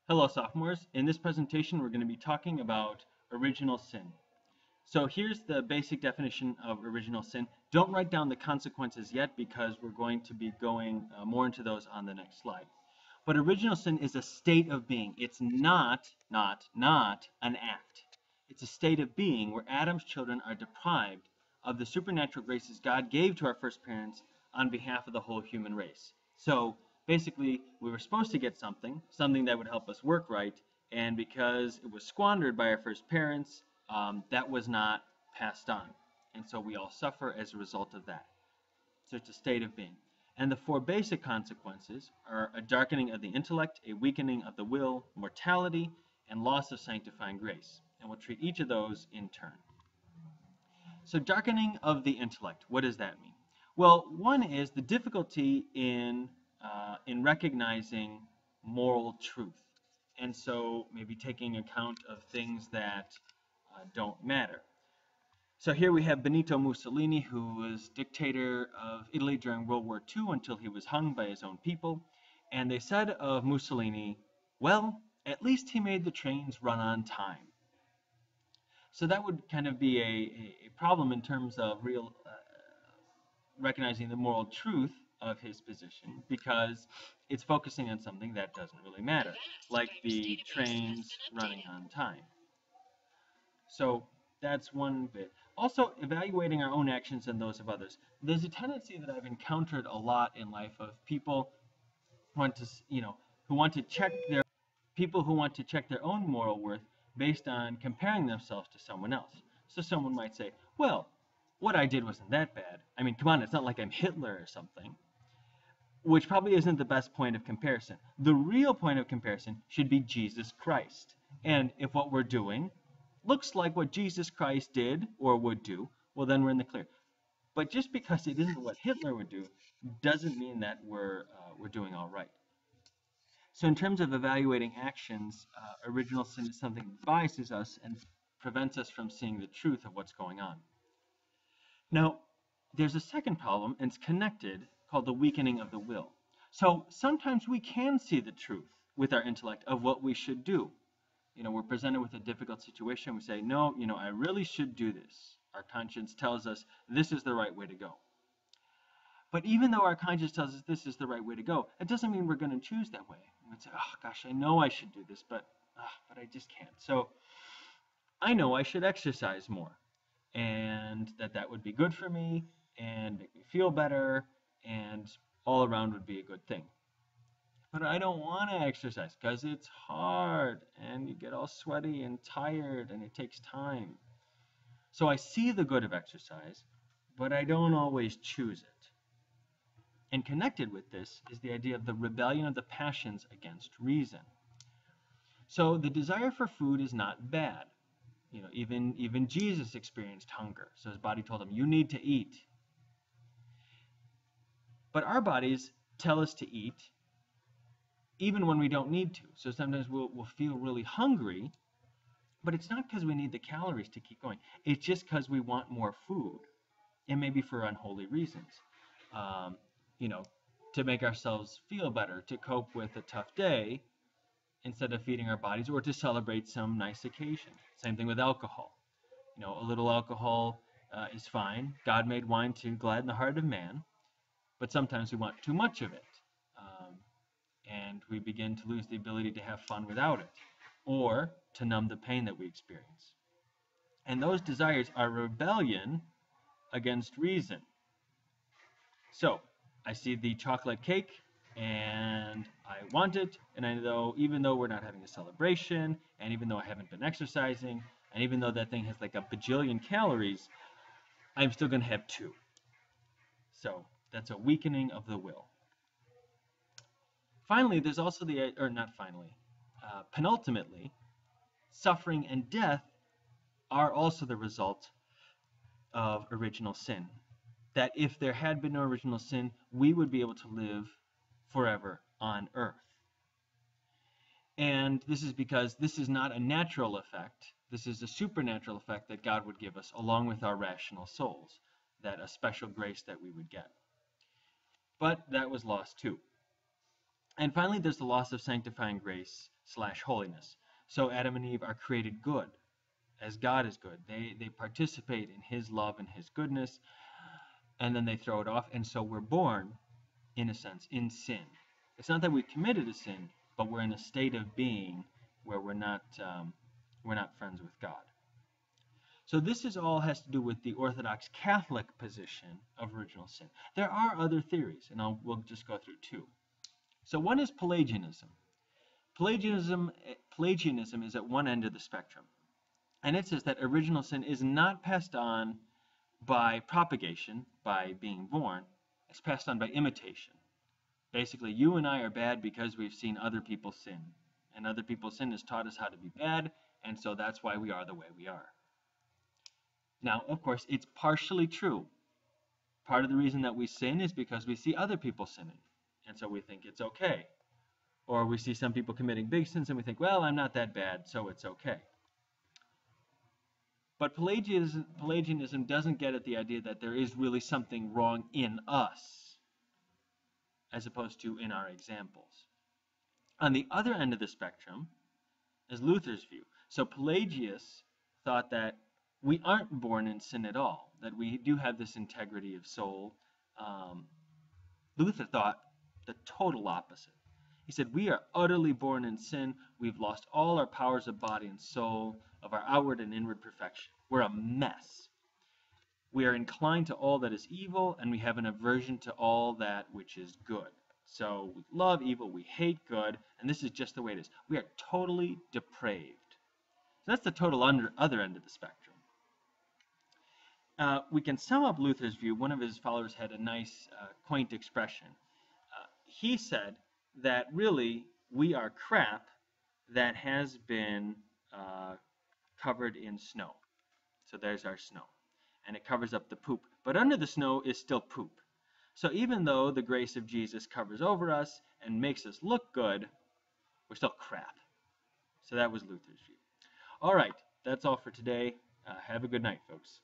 Hello, sophomores. In this presentation, we're going to be talking about original sin. So here's the basic definition of original sin. Don't write down the consequences yet because we're going to be going more into those on the next slide. But original sin is a state of being. It's not an act. It's a state of being where Adam's children are deprived of the supernatural graces God gave to our first parents on behalf of the whole human race. So basically, we were supposed to get something that would help us work right, and because it was squandered by our first parents, that was not passed on. And so we all suffer as a result of that. So it's a state of being. And the four basic consequences are a darkening of the intellect, a weakening of the will, mortality, and loss of sanctifying grace. And we'll treat each of those in turn. So darkening of the intellect, what does that mean? Well, one is the difficulty in recognizing moral truth. And so maybe taking account of things that don't matter. So here we have Benito Mussolini, who was dictator of Italy during World War II until he was hung by his own people. And they said of Mussolini, well, at least he made the trains run on time. So that would kind of be a problem in terms of real recognizing the moral truth of his position, because it's focusing on something that doesn't really matter, like the trains running on time. So that's one bit. Also, evaluating our own actions and those of others. There's a tendency that I've encountered a lot in life of people who want to, who want to check their people who want to check their own moral worth based on comparing themselves to someone else. So someone might say, well, what I did wasn't that bad. I mean, come on, it's not like I'm Hitler or something. Which probably isn't the best point of comparison. The real point of comparison should be Jesus Christ. And if what we're doing looks like what Jesus Christ did or would do, well, then we're in the clear. But just because it isn't what Hitler would do doesn't mean that we're doing all right. So in terms of evaluating actions, original sin is something that biases us and prevents us from seeing the truth of what's going on. Now, there's a second problem, and it's connected, called the weakening of the will. So sometimes we can see the truth with our intellect of what we should do. We're presented with a difficult situation. We say, no, I really should do this. Our conscience tells us this is the right way to go. But even though our conscience tells us this is the right way to go, it doesn't mean we're going to choose that way. We'd say, oh gosh, I know I should do this, but I just can't. So I know I should exercise more, and that would be good for me and make me feel better, and all around would be a good thing. But I don't want to exercise because it's hard and you get all sweaty and tired and it takes time. So I see the good of exercise, but I don't always choose it. And connected with this is the idea of the rebellion of the passions against reason. So the desire for food is not bad. Even Jesus experienced hunger. So his body told him, you need to eat. But our bodies tell us to eat even when we don't need to. So sometimes we'll feel really hungry, but it's not because we need the calories to keep going. It's just because we want more food, and maybe for unholy reasons. To make ourselves feel better, to cope with a tough day instead of feeding our bodies, or to celebrate some nice occasion. Same thing with alcohol. A little alcohol is fine. God made wine to gladden the heart of man, but sometimes we want too much of it. And we begin to lose the ability to have fun without it, or to numb the pain that we experience. And those desires are rebellion against reason. So I see the chocolate cake and I want it, and even though we're not having a celebration, and even though I haven't been exercising, and even though that thing has like a bajillion calories, I'm still going to have two. So that's a weakening of the will. Finally, there's also penultimately, suffering and death are also the result of original sin. That if there had been no original sin, we would be able to live forever on earth. And this is because this is not a natural effect. This is a supernatural effect that God would give us along with our rational souls, that a special grace that we would get. But that was lost too. And finally, there's the loss of sanctifying grace slash holiness. So Adam and Eve are created good, as God is good. They participate in his love and his goodness, and then they throw it off. And so we're born, in a sense, in sin. It's not that we committed a sin, but we're in a state of being where we're not friends with God. So this is all has to do with the Orthodox Catholic position of original sin. There are other theories, and we'll just go through two. So one is Pelagianism. Pelagianism is at one end of the spectrum. And it says that original sin is not passed on by propagation, by being born. It's passed on by imitation. Basically, you and I are bad because we've seen other people sin. And other people's sin has taught us how to be bad, and so that's why we are the way we are. Now, of course, it's partially true. Part of the reason that we sin is because we see other people sinning, and so we think it's okay. Or we see some people committing big sins, and we think, well, I'm not that bad, so it's okay. But Pelagianism doesn't get at the idea that there is really something wrong in us, as opposed to in our examples. On the other end of the spectrum is Luther's view. So Pelagius thought that we aren't born in sin at all, that we do have this integrity of soul. Luther thought the total opposite. He said, we are utterly born in sin. We've lost all our powers of body and soul, of our outward and inward perfection. We're a mess. We are inclined to all that is evil, and we have an aversion to all that which is good. So we love evil, we hate good, and this is just the way it is. We are totally depraved. So that's the total other end of the spectrum. We can sum up Luther's view. One of his followers had a nice, quaint expression. He said that really we are crap that has been covered in snow. So there's our snow. And it covers up the poop. But under the snow is still poop. So even though the grace of Jesus covers over us and makes us look good, we're still crap. So that was Luther's view. All right, that's all for today. Have a good night, folks.